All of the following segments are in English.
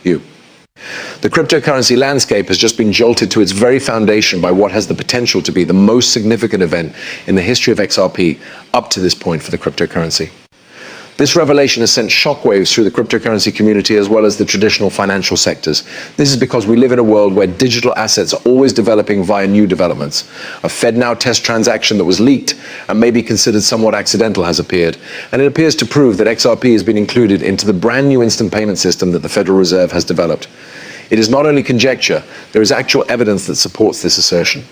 you. The cryptocurrency landscape has just been jolted to its very foundation by what has the potential to be the most significant event in the history of XRP up to this point for the cryptocurrency. This revelation has sent shockwaves through the cryptocurrency community as well as the traditional financial sectors. This is because we live in a world where digital assets are always developing via new developments. A FEDNOW test transaction that was leaked and may be considered somewhat accidental has appeared, and it appears to prove that XRP has been included into the brand new instant payment system that the Federal Reserve has developed. It is not only conjecture, there is actual evidence that supports this assertion.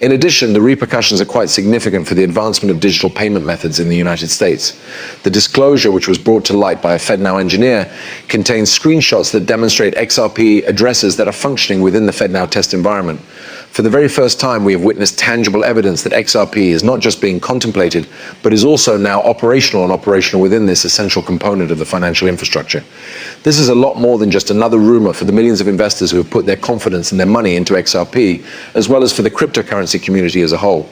In addition, the repercussions are quite significant for the advancement of digital payment methods in the United States. The disclosure, which was brought to light by a FEDNOW engineer, contains screenshots that demonstrate XRP addresses that are functioning within the FEDNOW test environment. For the very first time, we have witnessed tangible evidence that XRP is not just being contemplated, but is also now operational within this essential component of the financial infrastructure. This is a lot more than just another rumor for the millions of investors who have put their confidence and their money into XRP, as well as for the cryptocurrency community as a whole.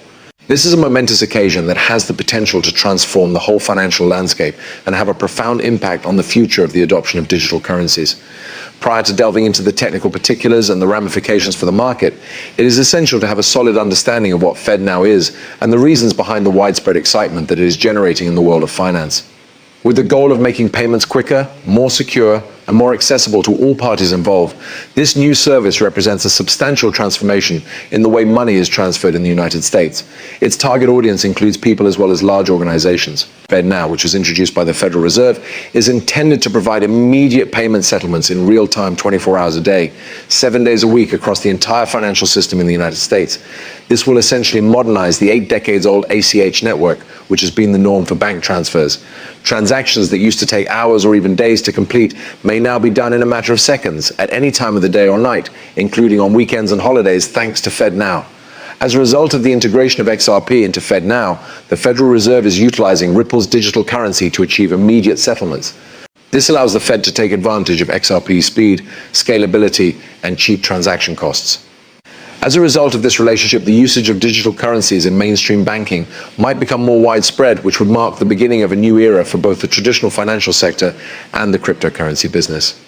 This is a momentous occasion that has the potential to transform the whole financial landscape and have a profound impact on the future of the adoption of digital currencies. Prior to delving into the technical particulars and the ramifications for the market, it is essential to have a solid understanding of what FEDNOW is and the reasons behind the widespread excitement that it is generating in the world of finance. With the goal of making payments quicker, more secure, and more accessible to all parties involved, this new service represents a substantial transformation in the way money is transferred in the United States. Its target audience includes people as well as large organizations. FedNow, which was introduced by the Federal Reserve, is intended to provide immediate payment settlements in real time 24 hours a day, 7 days a week across the entire financial system in the United States. This will essentially modernize the 8 decades old ACH network, which has been the norm for bank transfers. Transactions that used to take hours or even days to complete may now be done in a matter of seconds at any time of the day or night, including on weekends and holidays, thanks to FedNow. As a result of the integration of XRP into FedNow, the Federal Reserve is utilizing Ripple's digital currency to achieve immediate settlements. This allows the Fed to take advantage of XRP's speed, scalability, and cheap transaction costs. As a result of this relationship, the usage of digital currencies in mainstream banking might become more widespread, which would mark the beginning of a new era for both the traditional financial sector and the cryptocurrency business.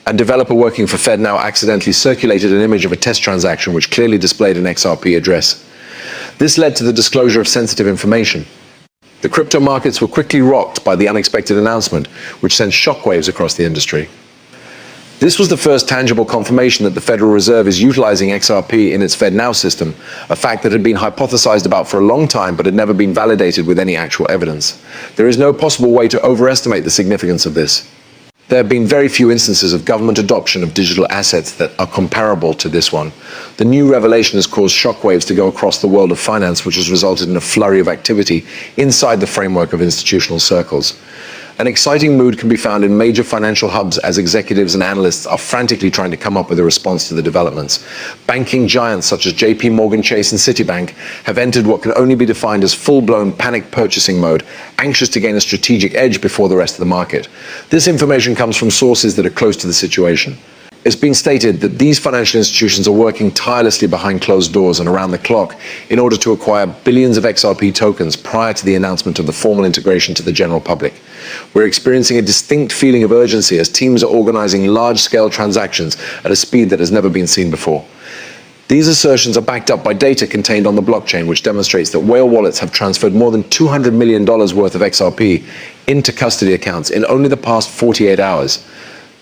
A developer working for FedNow accidentally circulated an image of a test transaction which clearly displayed an XRP address. This led to the disclosure of sensitive information. The crypto markets were quickly rocked by the unexpected announcement, which sent shockwaves across the industry. This was the first tangible confirmation that the Federal Reserve is utilizing XRP in its FedNow system, a fact that had been hypothesized about for a long time but had never been validated with any actual evidence. There is no possible way to overestimate the significance of this. There have been very few instances of government adoption of digital assets that are comparable to this one. The new revelation has caused shockwaves to go across the world of finance, which has resulted in a flurry of activity inside the framework of institutional circles. An exciting mood can be found in major financial hubs as executives and analysts are frantically trying to come up with a response to the developments. Banking giants such as JP Morgan Chase and Citibank have entered what can only be defined as full-blown panic purchasing mode, anxious to gain a strategic edge before the rest of the market. This information comes from sources that are close to the situation. It's been stated that these financial institutions are working tirelessly behind closed doors and around the clock in order to acquire billions of XRP tokens prior to the announcement of the formal integration to the general public. We're experiencing a distinct feeling of urgency as teams are organizing large-scale transactions at a speed that has never been seen before. These assertions are backed up by data contained on the blockchain, which demonstrates that whale wallets have transferred more than $200 million worth of XRP into custody accounts in only the past 48 hours.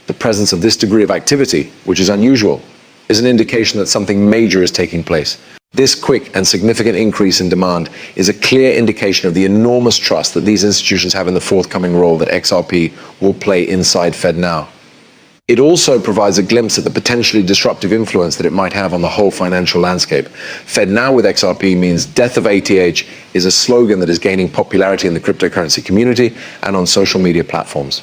The presence of this degree of activity, which is unusual, is an indication that something major is taking place. This quick and significant increase in demand is a clear indication of the enormous trust that these institutions have in the forthcoming role that XRP will play inside FedNow. It also provides a glimpse at the potentially disruptive influence that it might have on the whole financial landscape. FedNow with XRP means death of ATH is a slogan that is gaining popularity in the cryptocurrency community and on social media platforms.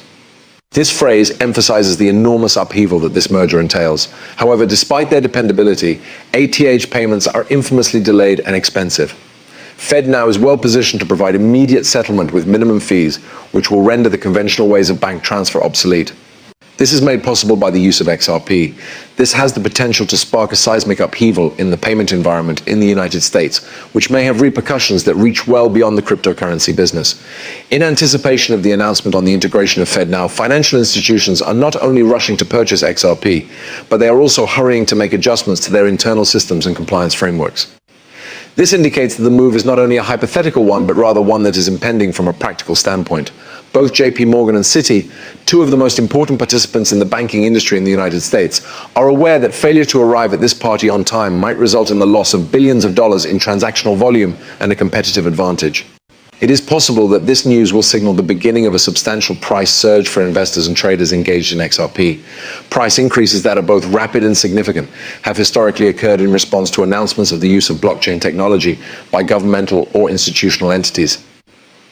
This phrase emphasizes the enormous upheaval that this merger entails. However, despite their dependability, ATH payments are infamously delayed and expensive. FedNow is well positioned to provide immediate settlement with minimum fees, which will render the conventional ways of bank transfer obsolete. This is made possible by the use of XRP. This has the potential to spark a seismic upheaval in the payment environment in the United States, which may have repercussions that reach well beyond the cryptocurrency business. In anticipation of the announcement on the integration of FEDNOW, financial institutions are not only rushing to purchase XRP, but they are also hurrying to make adjustments to their internal systems and compliance frameworks. This indicates that the move is not only a hypothetical one, but rather one that is impending from a practical standpoint. Both JP Morgan and Citi, two of the most important participants in the banking industry in the United States, are aware that failure to arrive at this party on time might result in the loss of billions of dollars in transactional volume and a competitive advantage. It is possible that this news will signal the beginning of a substantial price surge for investors and traders engaged in XRP. Price increases that are both rapid and significant have historically occurred in response to announcements of the use of blockchain technology by governmental or institutional entities.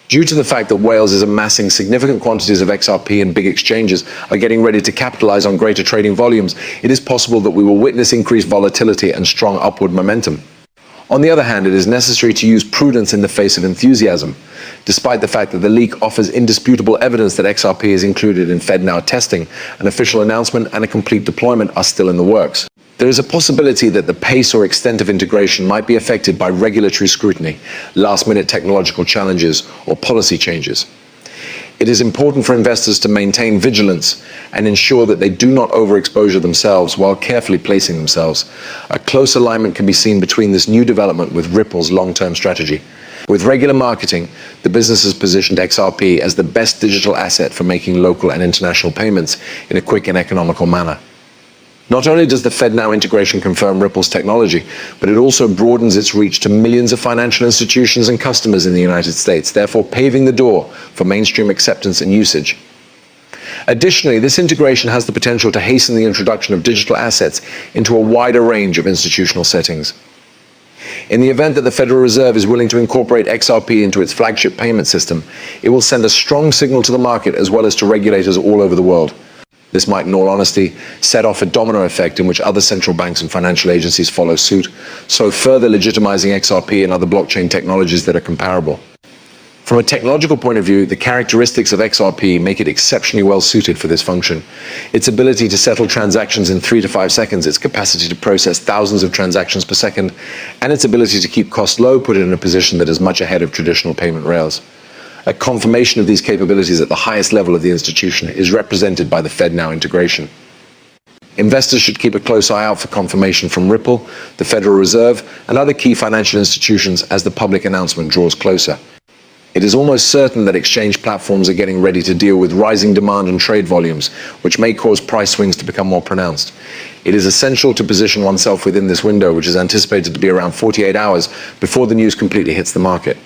Due to the fact that Wales is amassing significant quantities of XRP and big exchanges are getting ready to capitalize on greater trading volumes, it is possible that we will witness increased volatility and strong upward momentum. On the other hand, it is necessary to use prudence in the face of enthusiasm. Despite the fact that the leak offers indisputable evidence that XRP is included in FEDNOW testing, an official announcement and a complete deployment are still in the works. There is a possibility that the pace or extent of integration might be affected by regulatory scrutiny, last-minute technological challenges, or policy changes. It is important for investors to maintain vigilance and ensure that they do not overexposure themselves while carefully placing themselves. A close alignment can be seen between this new development with Ripple's long-term strategy. With regular marketing, the business has positioned XRP as the best digital asset for making local and international payments in a quick and economical manner. Not only does the FEDNOW integration confirm Ripple's technology, but it also broadens its reach to millions of financial institutions and customers in the United States, therefore paving the door for mainstream acceptance and usage. Additionally, this integration has the potential to hasten the introduction of digital assets into a wider range of institutional settings. In the event that the Federal Reserve is willing to incorporate XRP into its flagship payment system, it will send a strong signal to the market as well as to regulators all over the world. This might, in all honesty, set off a domino effect in which other central banks and financial agencies follow suit, so further legitimizing XRP and other blockchain technologies that are comparable. From a technological point of view, the characteristics of XRP make it exceptionally well suited for this function. Its ability to settle transactions in 3 to 5 seconds, its capacity to process thousands of transactions per second, and its ability to keep costs low put it in a position that is much ahead of traditional payment rails. A confirmation of these capabilities at the highest level of the institution is represented by the FEDNOW integration. Investors should keep a close eye out for confirmation from Ripple, the Federal Reserve, and other key financial institutions as the public announcement draws closer. It is almost certain that exchange platforms are getting ready to deal with rising demand and trade volumes, which may cause price swings to become more pronounced. It is essential to position oneself within this window, which is anticipated to be around 48 hours before the news completely hits the market.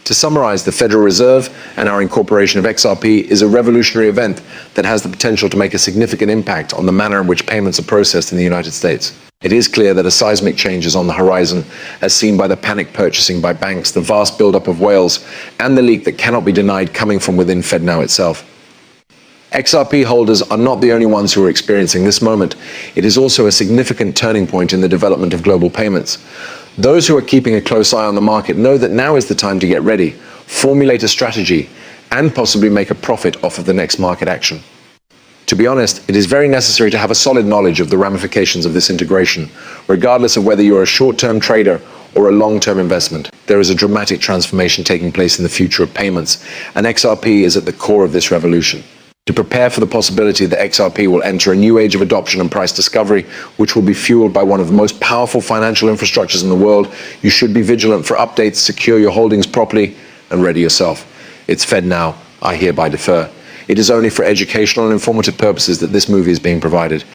To summarize, the Federal Reserve and our incorporation of XRP is a revolutionary event that has the potential to make a significant impact on the manner in which payments are processed in the United States. It is clear that a seismic change is on the horizon, as seen by the panic purchasing by banks, the vast buildup of whales, and the leak that cannot be denied coming from within FEDNOW itself. XRP holders are not the only ones who are experiencing this moment. It is also a significant turning point in the development of global payments. Those who are keeping a close eye on the market know that now is the time to get ready, formulate a strategy, and possibly make a profit off of the next market action. To be honest, it is very necessary to have a solid knowledge of the ramifications of this integration, regardless of whether you're a short-term trader or a long-term investment. There is a dramatic transformation taking place in the future of payments, and XRP is at the core of this revolution. To prepare for the possibility that XRP will enter a new age of adoption and price discovery, which will be fueled by one of the most powerful financial infrastructures in the world, you should be vigilant for updates, secure your holdings properly, and ready yourself. It's FEDNOW. I hereby defer. It is only for educational and informative purposes that this movie is being provided.